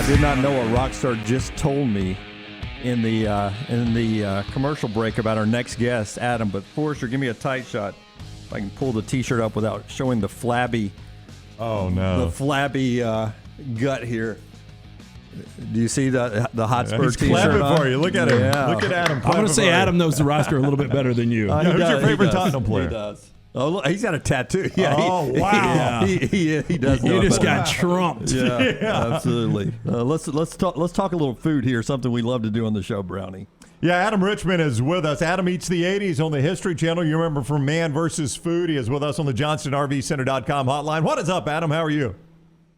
Did not know a rock star just told me in the commercial break about our next guest, Adam. But Forrester, give me a tight shot if I can pull the T-shirt up without showing the flabby. Oh no, the flabby gut here. Do you see the Hotspur He's T-shirt clapping on? for you. Look at him. Yeah. Look at Adam. I'm going to say Adam knows the roster a little bit better than you. Who's your favorite does. Tottenham player? He does. Oh, look, he's got a tattoo. Yeah, Oh, wow. He does. You know just about got it. trumped. Yeah, absolutely. Let's talk a little food here. Something we love to do on the show, Brownie. Yeah, Adam Richman is with us. Adam Eats the 80s on the History Channel. You remember from Man vs. Food. He is with us on the JohnstonRVCenter.com hotline. What is up, Adam? How are you?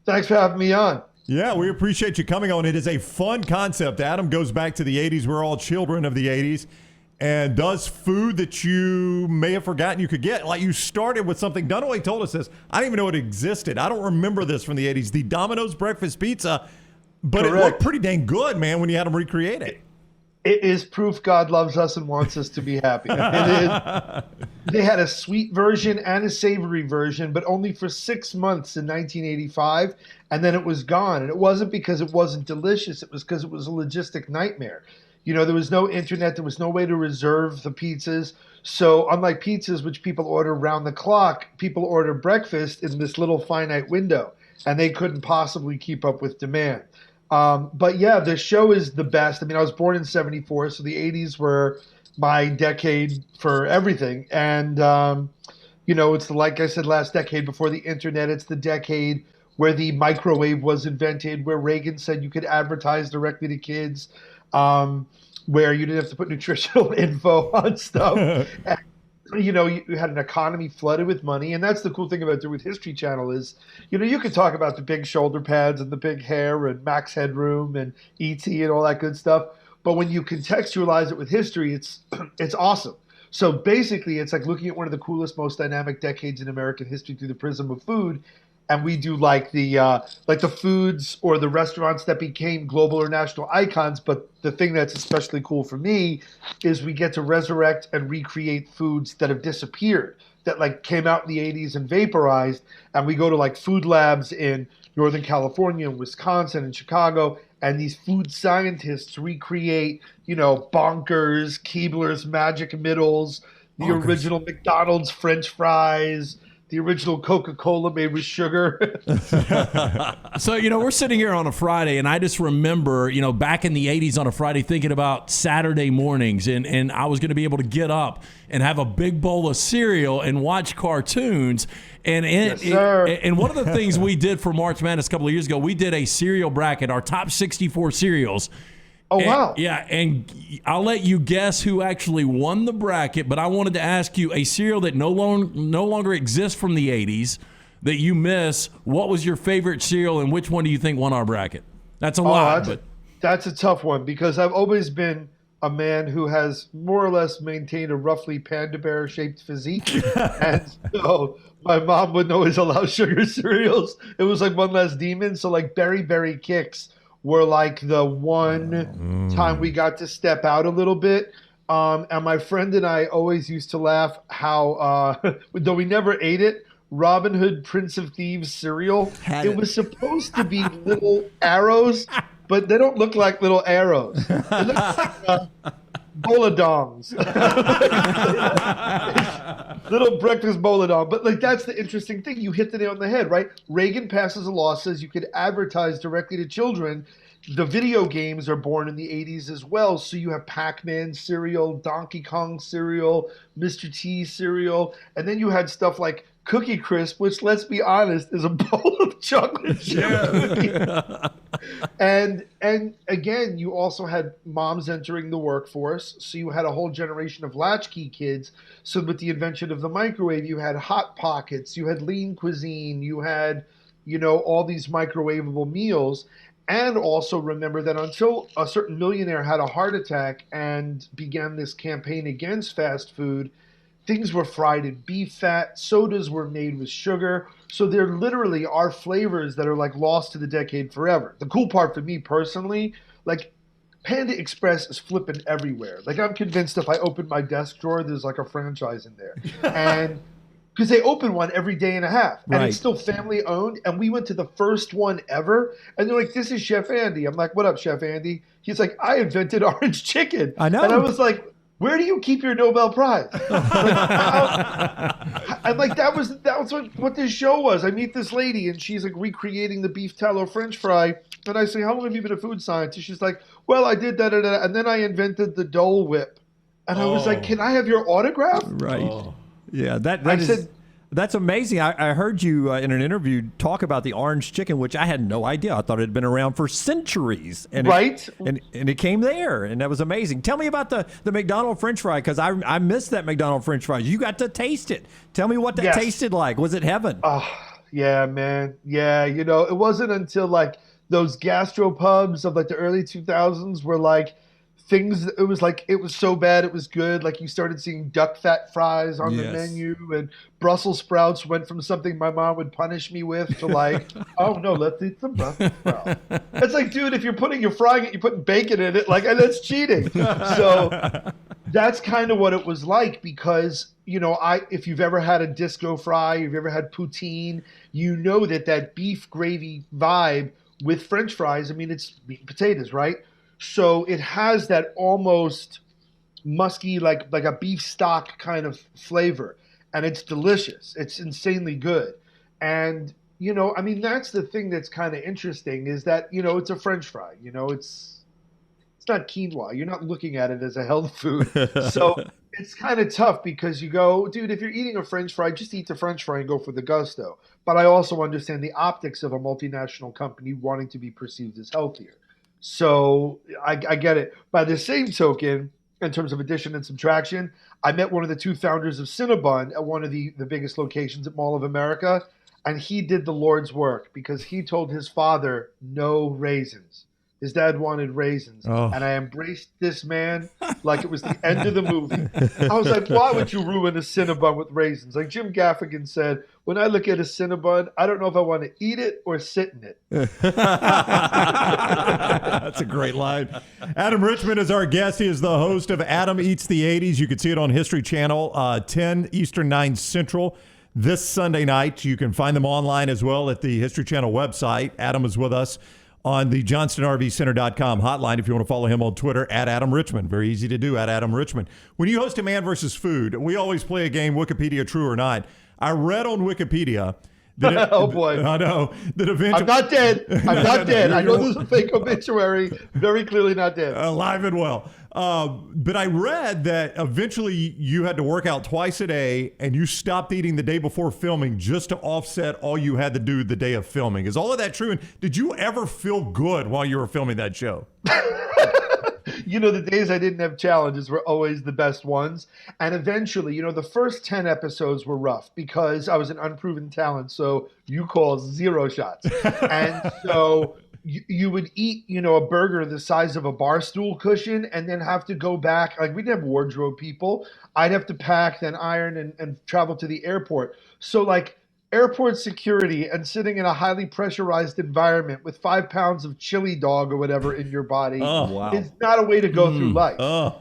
Thanks for having me on. Yeah, we appreciate you coming on. It is a fun concept. Adam goes back to the 80s. We're all children of the 80s. And does food that you may have forgotten you could get. Like you started with something. Dunaway told us this. I didn't even know it existed. I don't remember this from the 80s. The Domino's breakfast pizza. But Correct. It looked pretty dang good, man, when you had them recreate it. It is proof God loves us and wants us to be happy. It is. They had a sweet version and a savory version, but only for 6 months in 1985, and then it was gone. And it wasn't because it wasn't delicious. It was because it was a logistic nightmare. You know, there was no internet. There was no way to reserve the pizzas. So unlike pizzas, which people order round the clock, people order breakfast in this little finite window, and they couldn't possibly keep up with demand. But yeah, the show is the best. I mean, I was born in 74, so the 80s were my decade for everything. And, you know, it's like I said, last decade before the internet. It's the decade where the microwave was invented, where Reagan said you could advertise directly to kids, where you didn't have to put nutritional info on stuff. And, you know, you had an economy flooded with money. And that's the cool thing about doing History Channel is, you know, you could talk about the big shoulder pads and the big hair and Max Headroom and E.T. and all that good stuff. But when you contextualize it with history, it's awesome. So basically, it's like looking at one of the coolest, most dynamic decades in American history through the prism of food. And we do like the foods or the restaurants that became global or national icons. But the thing that's especially cool for me is we get to resurrect and recreate foods that have disappeared, that like came out in the 80s and vaporized. And we go to like food labs in Northern California and Wisconsin and Chicago. And these food scientists recreate, you know, Bonkers, Keebler's Magic Middles, the original McDonald's French fries, the original Coca-Cola made with sugar. So, you know, we're sitting here on a Friday, and I just remember, you know, back in the 80s on a Friday thinking about Saturday mornings, and I was going to be able to get up and have a big bowl of cereal and watch cartoons. And and one of the things we did for March Madness a couple of years ago, we did a cereal bracket, our top 64 cereals. Oh, wow. Yeah, and I'll let you guess who actually won the bracket, but I wanted to ask you a cereal that no longer exists from the 80s that you miss. What was your favorite cereal, and which one do you think won our bracket? That's a lot. That's a tough one because I've always been a man who has more or less maintained a roughly panda bear-shaped physique. And so my mom wouldn't always allow sugar cereals. It was like one less demon. So like Berry Berry Kicks were like the one time we got to step out a little bit. And my friend and I always used to laugh how, though we never ate it, Robin Hood Prince of Thieves cereal, it was supposed to be little arrows, but they don't look like little arrows. They look like boladongs. Little breakfast boladong. But like that's the interesting thing. You hit the nail on the head, right? Reagan passes a law, says you could advertise directly to children. The video games are born in the 80s as well. So you have Pac-Man cereal, Donkey Kong cereal, Mr. T cereal. And then you had stuff like Cookie Crisp, which, let's be honest, is a bowl of chocolate chip cookies. And again, you also had moms entering the workforce. So you had a whole generation of latchkey kids. So with the invention of the microwave, you had Hot Pockets, you had lean cuisine, you had, you know, all these microwavable meals. And also remember that until a certain millionaire had a heart attack and began this campaign against fast food, things were fried in beef fat, sodas were made with sugar. So there literally are flavors that are like lost to the decade forever. The cool part for me personally, like Panda Express is flipping everywhere. Like I'm convinced if I open my desk drawer, there's like a franchise in there. And because they open one every day and a half, and Right. it's still family owned. And we went to the first one ever, and they're like, "This is Chef Andy." I'm like, "What up, Chef Andy?" He's like, "I invented orange chicken." I know. And I was like, "Where do you keep your Nobel Prize?" I'm like, that was what this show was. I meet this lady, and she's like recreating the beef tallow French fry, and I say, "How long have you been a food scientist?" She's like, "Well, I did that, and then I invented the Dole Whip." And I was like, "Can I have your autograph?" Right. Yeah, I said, that's amazing. I heard you in an interview talk about the orange chicken, which I had no idea. I thought it had been around for centuries. And Right. and it came there, and that was amazing. Tell me about the McDonald's French fry, because I missed that McDonald's French fries. You got to taste it. Tell me what that Yes. tasted like. Was it heaven? Yeah, man. Yeah, it wasn't until like those gastropubs of like the early 2000s where like it was so bad it was good. Like you started seeing duck fat fries on the Yes. menu, and Brussels sprouts went from something my mom would punish me with to like, "Oh no, let's eat some Brussels sprouts." It's like, dude, if you're frying it, you're putting bacon in it, like, and that's cheating. So that's kind of what it was like, because if you've ever had a disco fry, you've ever had poutine, that beef gravy vibe with French fries. I mean, it's meat and potatoes, right? So it has that almost musky, like a beef stock kind of flavor, and it's delicious. It's insanely good. And I mean, that's the thing that's kind of interesting, is that it's a French fry. It's not quinoa. You're not looking at it as a health food. So it's kind of tough, because you go, dude, if you're eating a French fry, just eat the French fry and go for the gusto. But I also understand the optics of a multinational company wanting to be perceived as healthier. So I get it. By the same token, in terms of addition and subtraction, I met one of the two founders of Cinnabon at one of the biggest locations at Mall of America, and he did the Lord's work, because he told his father no raisins. His dad wanted raisins, and I embraced this man like it was the end of the movie. I was like, why would you ruin a Cinnabon with raisins? Like Jim Gaffigan said, when I look at a Cinnabon, I don't know if I want to eat it or sit in it. That's a great line. Adam Richman is our guest. He is the host of Adam Eats the 80s. You can see it on History Channel, 10 Eastern, 9 Central. This Sunday night. You can find them online as well at the History Channel website. Adam is with us on the JohnstonRVCenter.com hotline if you want to follow him on Twitter, at Adam Richman. Very easy to do, at Adam Richman. When you host a Man versus Food, we always play a game, Wikipedia True or Not. I read on Wikipedia that Oh, boy. I know. That eventually, I'm not dead. I'm not dead. I know this is a fake obituary. Very clearly not dead. alive and well. But I read that eventually you had to work out twice a day, and you stopped eating the day before filming just to offset all you had to do the day of filming. Is all of that true? And did you ever feel good while you were filming that show? The days I didn't have challenges were always the best ones. And eventually, the first 10 episodes were rough, because I was an unproven talent. So you call 0 shots. And so you would eat, a burger the size of a bar stool cushion, and then have to go back. Like, we didn't have wardrobe people. I'd have to pack, then iron, and travel to the airport. So like, airport security and sitting in a highly pressurized environment with 5 pounds of chili dog or whatever in your body is not a way to go through life.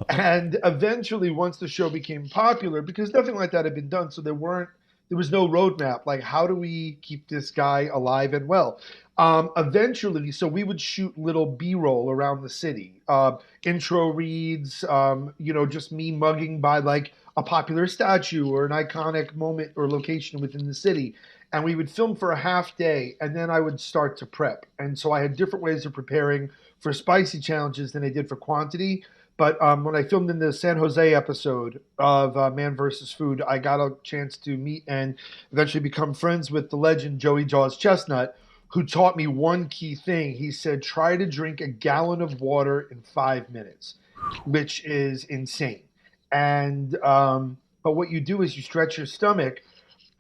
And eventually, once the show became popular, because nothing like that had been done, so there was no roadmap. Like, how do we keep this guy alive and well? Eventually, so we would shoot little B-roll around the city, intro reads, just me mugging by like a popular statue or an iconic moment or location within the city. And we would film for a half day, and then I would start to prep. And so I had different ways of preparing for spicy challenges than I did for quantity. But when I filmed in the San Jose episode of Man vs. Food, I got a chance to meet and eventually become friends with the legend Joey Jaws Chestnut, who taught me one key thing. He said, try to drink a gallon of water in 5 minutes, which is insane. And but what you do is you stretch your stomach,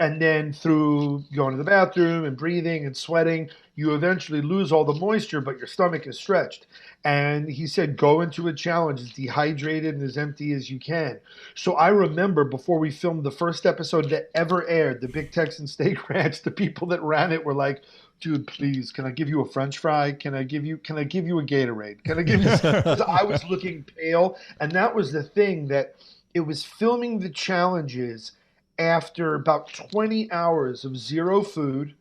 and then through going to the bathroom and breathing and sweating, you eventually lose all the moisture, but your stomach is stretched. And he said, go into a challenge as dehydrated and as empty as you can. So I remember before we filmed the first episode that ever aired, the Big Texan Steak Ranch, the people that ran it were like, dude, please, can I give you a French fry? Can I give you a Gatorade? Can I give you? Because I was looking pale, and that was the thing, that it was filming the challenges, after about 20 hours of zero food,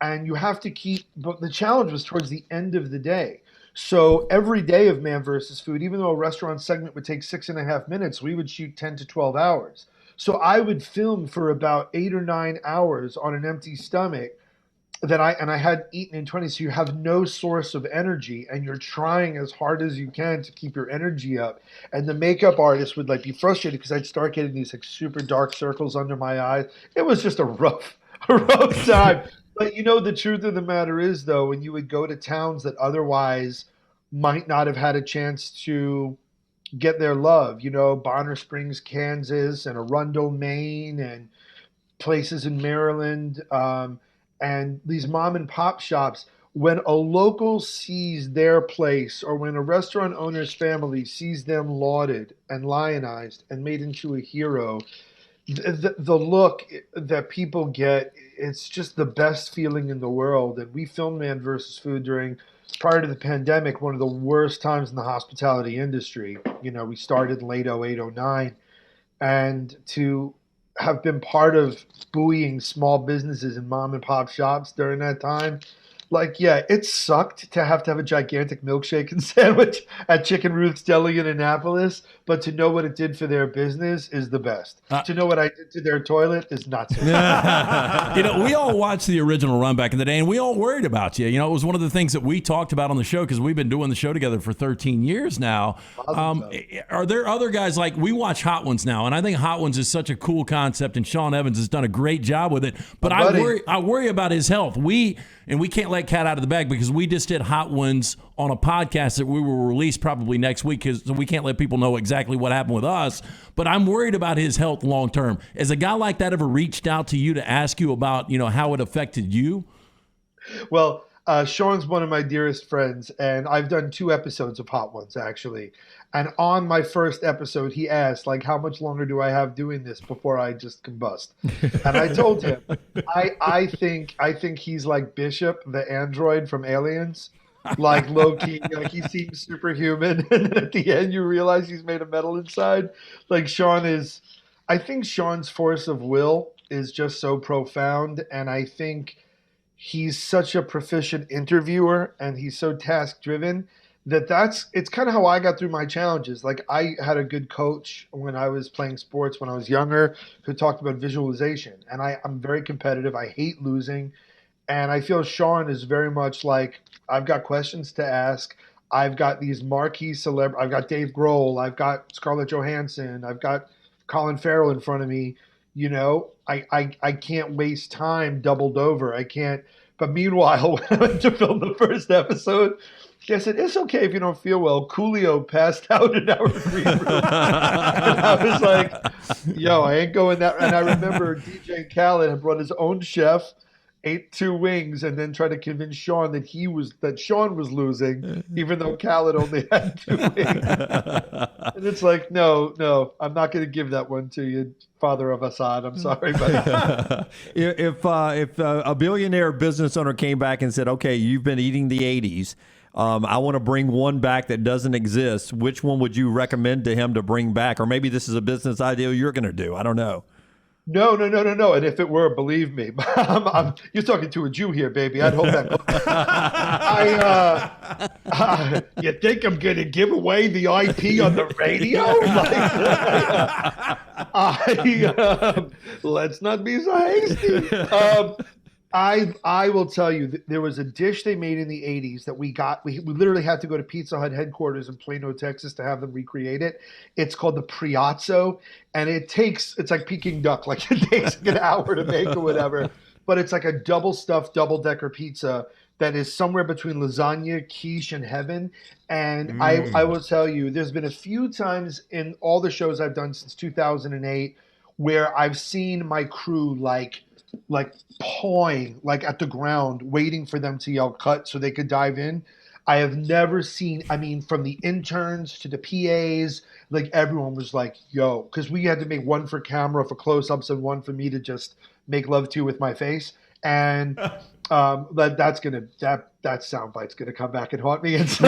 and you have to keep, but the challenge was towards the end of the day. So every day of Man versus Food, even though a restaurant segment would take 6.5 minutes, we would shoot 10 to 12 hours. So I would film for about 8 or 9 hours on an empty stomach I had eaten in 20. So you have no source of energy, and you're trying as hard as you can to keep your energy up. And the makeup artist would like be frustrated because I'd start getting these like super dark circles under my eyes. It was just a rough time. But the truth of the matter is, though, when you would go to towns that otherwise might not have had a chance to get their love, Bonner Springs, Kansas, and Arundel, Maine, and places in Maryland, and these mom and pop shops, when a local sees their place, or when a restaurant owner's family sees them lauded and lionized and made into a hero, the look that people get, it's just the best feeling in the world. And we filmed Man versus Food prior to the pandemic, one of the worst times in the hospitality industry. We started late 08, 09, and to have been part of buoying small businesses and mom and pop shops during that time. It sucked to have a gigantic milkshake and sandwich at Chicken Ruth's Deli in Annapolis, but to know what it did for their business is the best. To know what I did to their toilet is not so bad. We all watched the original run back in the day, and we all worried about you. It was one of the things that we talked about on the show because we've been doing the show together for 13 years now. Are there other guys, like we watch Hot Ones now, and I think Hot Ones is such a cool concept, and Sean Evans has done a great job with it, but I worry about his health. And we can't let cat out of the bag because we just did Hot Ones on a podcast that we will release probably next week, so we can't let people know exactly what happened with us. But I'm worried about his health long term. Has a guy like that ever reached out to you to ask you about, how it affected you? Well, Sean's one of my dearest friends, and I've done 2 episodes of Hot Ones, actually. And on my first episode, he asked, how much longer do I have doing this before I just combust? And I told him, I think he's like Bishop, the android from Aliens, low key, he seems superhuman, and then at the end you realize he's made of metal inside. I think Sean's force of will is just so profound, and I think he's such a proficient interviewer, and he's so task driven. It's kind of how I got through my challenges. I had a good coach when I was playing sports when I was younger who talked about visualization. And I'm very competitive. I hate losing. And I feel Sean is very much like, I've got questions to ask. I've got these marquee celebrities. I've got Dave Grohl. I've got Scarlett Johansson. I've got Colin Farrell in front of me. I can't waste time doubled over. I can't. But meanwhile, when I went to film the first episode, I said, it's okay if you don't feel well. Coolio passed out in our green room. And I was like, yo, I ain't going that. And I remember DJ Khaled had brought his own chef, ate 2 wings, and then tried to convince Sean that Sean was losing, even though Khaled only had 2 wings. And it's like, no, I'm not going to give that one to you, father of Assad. I'm sorry, but if a billionaire business owner came back and said, okay, you've been eating the 80s. I want to bring one back that doesn't exist. Which one would you recommend to him to bring back? Or maybe this is a business idea you're going to do. I don't know. No. And if it were, believe me, you're talking to a Jew here, baby. I'd hold that. You think I'm going to give away the IP on the radio? Let's not be so hasty. I will tell you, there was a dish they made in the 80s that we got. We literally had to go to Pizza Hut headquarters in Plano, Texas to have them recreate it. It's called the Priazzo, and it's like Peking duck. It takes an hour to make or whatever. But it's like a double stuffed, double-decker pizza that is somewhere between lasagna, quiche, and heaven. And I will tell you, there's been a few times in all the shows I've done since 2008 where I've seen my crew like pawing at the ground, waiting for them to yell cut so they could dive in. I have never seen, from the interns to the PAs, everyone was like, yo, because we had to make one for camera for close-ups and one for me to just make love to with my face. And that that soundbite's going to come back and haunt me. And so,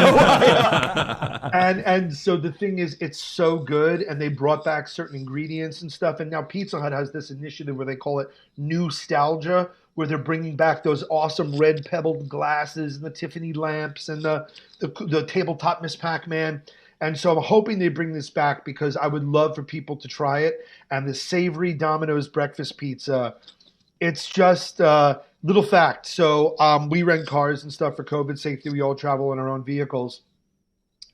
and so the thing is, it's so good, and they brought back certain ingredients and stuff. And now Pizza Hut has this initiative where they call it Nostalgia, where they're bringing back those awesome red pebbled glasses and the Tiffany lamps and the tabletop Miss Pac-Man. And so I'm hoping they bring this back because I would love for people to try it. And the savory Domino's breakfast pizza, it's just little fact. So we rent cars and stuff for COVID safety. We all travel in our own vehicles.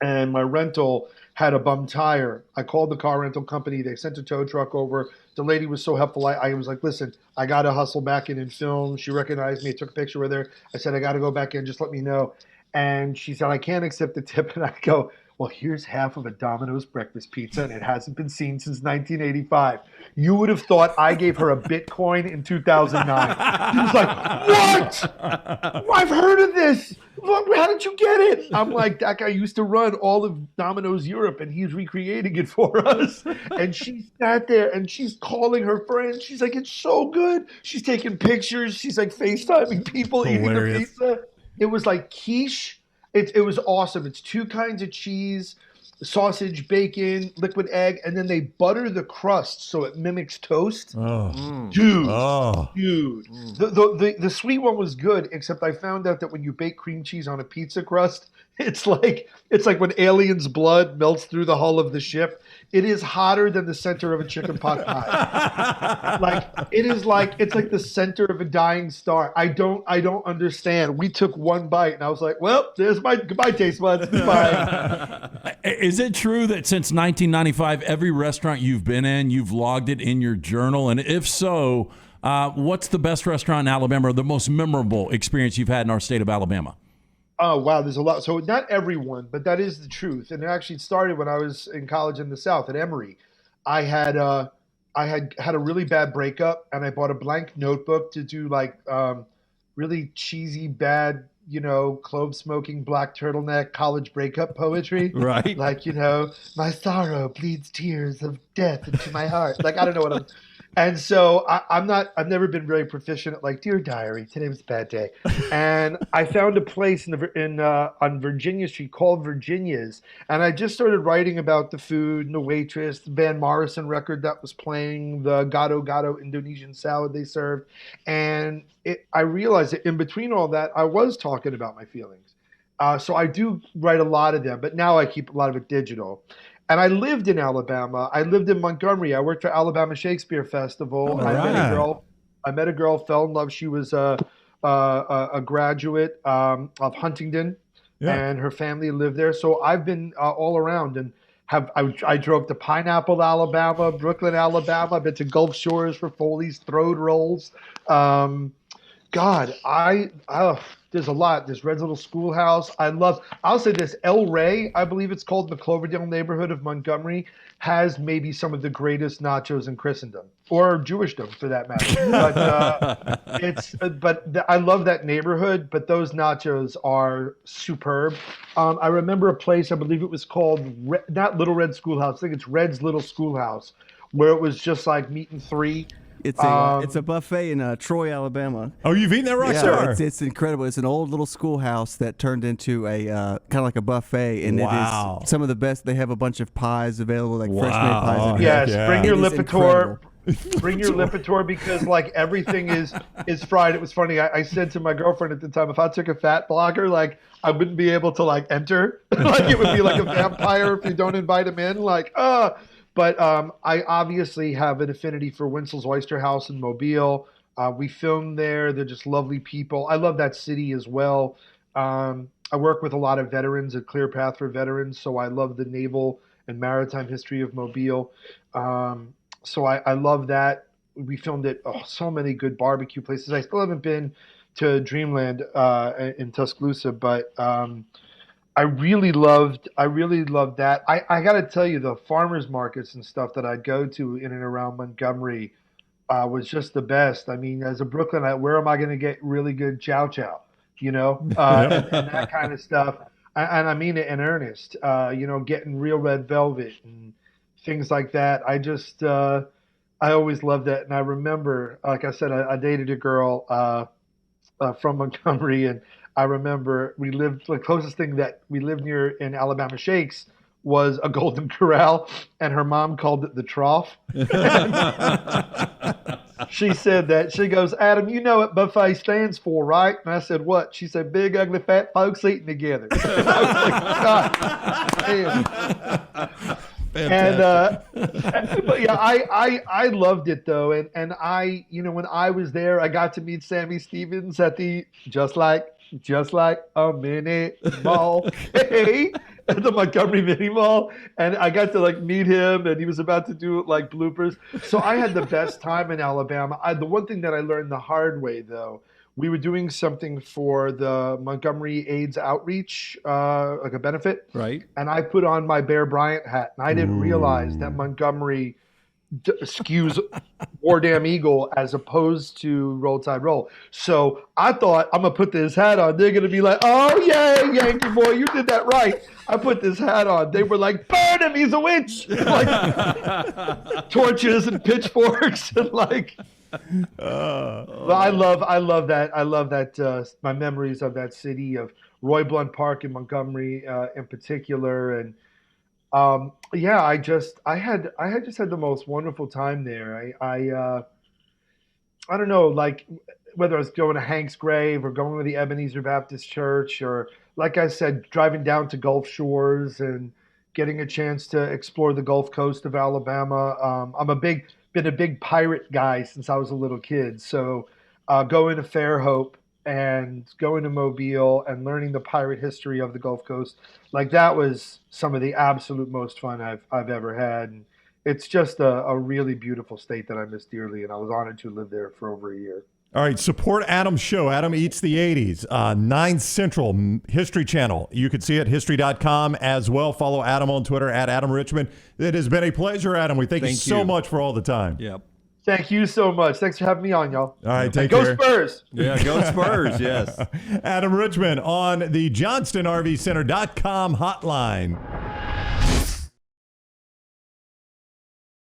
And my rental had a bum tire. I called the car rental company. They sent a tow truck over. The lady was so helpful. I was like, listen, I got to hustle back in and film. She recognized me. I took a picture with her. I said, I got to go back in. Just let me know. And she said, I can't accept the tip. And I go, well, here's half of a Domino's breakfast pizza, and it hasn't been seen since 1985. You would have thought I gave her a Bitcoin in 2009. She was like, what? I've heard of this. How did you get it? I'm like, that guy used to run all of Domino's Europe, and he's recreating it for us. And she sat there, and she's calling her friends. She's like, it's so good. She's taking pictures. She's like FaceTiming people eating the pizza. It was like quiche. It was awesome. It's 2 kinds of cheese, sausage, bacon, liquid egg, and then they butter the crust so it mimics toast. Oh. Dude. Mm. The sweet one was good, except I found out that when you bake cream cheese on a pizza crust, it's like when aliens' blood melts through the hull of the ship. It is hotter than the center of a chicken pot pie. It's like the center of a dying star. I don't understand. We took one bite and I was like, well, there's my goodbye taste buds. Goodbye. Is it true that since 1995, every restaurant you've been in, you've logged it in your journal? And if so, what's the best restaurant in Alabama or the most memorable experience you've had in our state of Alabama? Oh, wow. There's a lot. So not everyone, but that is the truth. And it actually started when I was in college in the South at Emory. I had a really bad breakup, and I bought a blank notebook to do really cheesy, bad, clove smoking, black turtleneck college breakup poetry. Right. My sorrow bleeds tears of death into my heart. I don't know what I'm. And so I've never been very proficient at Dear Diary, today was a bad day. And I found a place on Virginia Street called Virginia's. And I just started writing about the food and the waitress, the Van Morrison record that was playing, the gado-gado Indonesian salad they served. And I realized that in between all that, I was talking about my feelings. So I do write a lot of them, but now I keep a lot of it digital. And I lived in Alabama. I lived in Montgomery. I worked for Alabama Shakespeare Festival. I met a girl, fell in love. She was a graduate of Huntingdon, and her family lived there. So I've been all around and I drove to Pineapple, Alabama, Brooklyn, Alabama. I've been to Gulf Shores for Foley's Throwed Rolls. There's a lot. There's Red's Little Schoolhouse. I'll say this, El Rey, I believe it's called, the Cloverdale neighborhood of Montgomery, has maybe some of the greatest nachos in Christendom, or Jewishdom for that matter. But I love that neighborhood, but those nachos are superb. I remember a place, I believe it was called, not Little Red Schoolhouse, I think it's Red's Little Schoolhouse, where it was just like meat and 3. It's a buffet in Troy, Alabama. Oh, you've eaten that Rockstar? It's incredible. It's an old little schoolhouse that turned into a kind of like a buffet, and it is some of the best. They have a bunch of pies available, like fresh made pies. Yes, bring your Lipitor. Bring your Lipitor because everything is fried. It was funny. I said to my girlfriend at the time, if I took a fat blocker, I wouldn't be able to enter. It would be like a vampire if you don't invite him in. But I obviously have an affinity for Winsel's Oyster House in Mobile. We filmed there. They're just lovely people. I love that city as well. I work with a lot of veterans at Clear Path for Veterans, so I love the naval and maritime history of Mobile. So I love that. We filmed at so many good barbecue places. I still haven't been to Dreamland in Tuscaloosa, but I really loved that. I got to tell you, the farmers markets and stuff that I'd go to in and around Montgomery was just the best. I mean, as a Brooklynite, where am I going to get really good chow chow? And that kind of stuff. And I mean it in earnest. Getting real red velvet and things like that. I always loved that. And I remember, like I said, I dated a girl from Montgomery, and I remember the closest thing that we lived near in Alabama Shakes was a Golden Corral, and her mom called it the Trough. She said that. She goes, Adam, you know what buffet stands for, right? And I said, what? She said, big, ugly, fat folks eating together. I was like, God damn. But yeah, I loved it though, and I, when I was there, I got to meet Sammy Stevens at the just like a mini mall, at the Montgomery Mini Mall, and I got to meet him, and he was about to do bloopers. So I had the best time in Alabama. The one thing that I learned the hard way though, we were doing something for the Montgomery AIDS outreach, like a benefit. Right. And I put on my Bear Bryant hat, and I didn't realize that Montgomery skews War Damn Eagle as opposed to Roll Tide Roll. So I thought, I'm going to put this hat on. They're going to be like, oh, yeah, Yankee boy, you did that right. I put this hat on. They were like, burn him, he's a witch. Torches and pitchforks and I love that. My memories of that city, of Roy Blunt Park in Montgomery in particular, and I just had the most wonderful time there. I don't know, whether I was going to Hank's grave or going to the Ebenezer Baptist Church, or like I said, driving down to Gulf Shores and getting a chance to explore the Gulf Coast of Alabama. Been a big pirate guy since I was a little kid. So going to Fairhope and going to Mobile and learning the pirate history of the Gulf Coast, that was some of the absolute most fun I've ever had. And it's just a really beautiful state that I miss dearly, and I was honored to live there for over a year. All right, support Adam's show. Adam Eats the 80s, 9 Central, History Channel. You can see it, history.com as well. Follow Adam on Twitter, at Adam Richman. It has been a pleasure, Adam. We thank you so much for all the time. Yep. Thank you so much. Thanks for having me on, y'all. All right, take care. Go Spurs. Yeah, go Spurs, yes. Adam Richman on the JohnstonRVCenter.com hotline.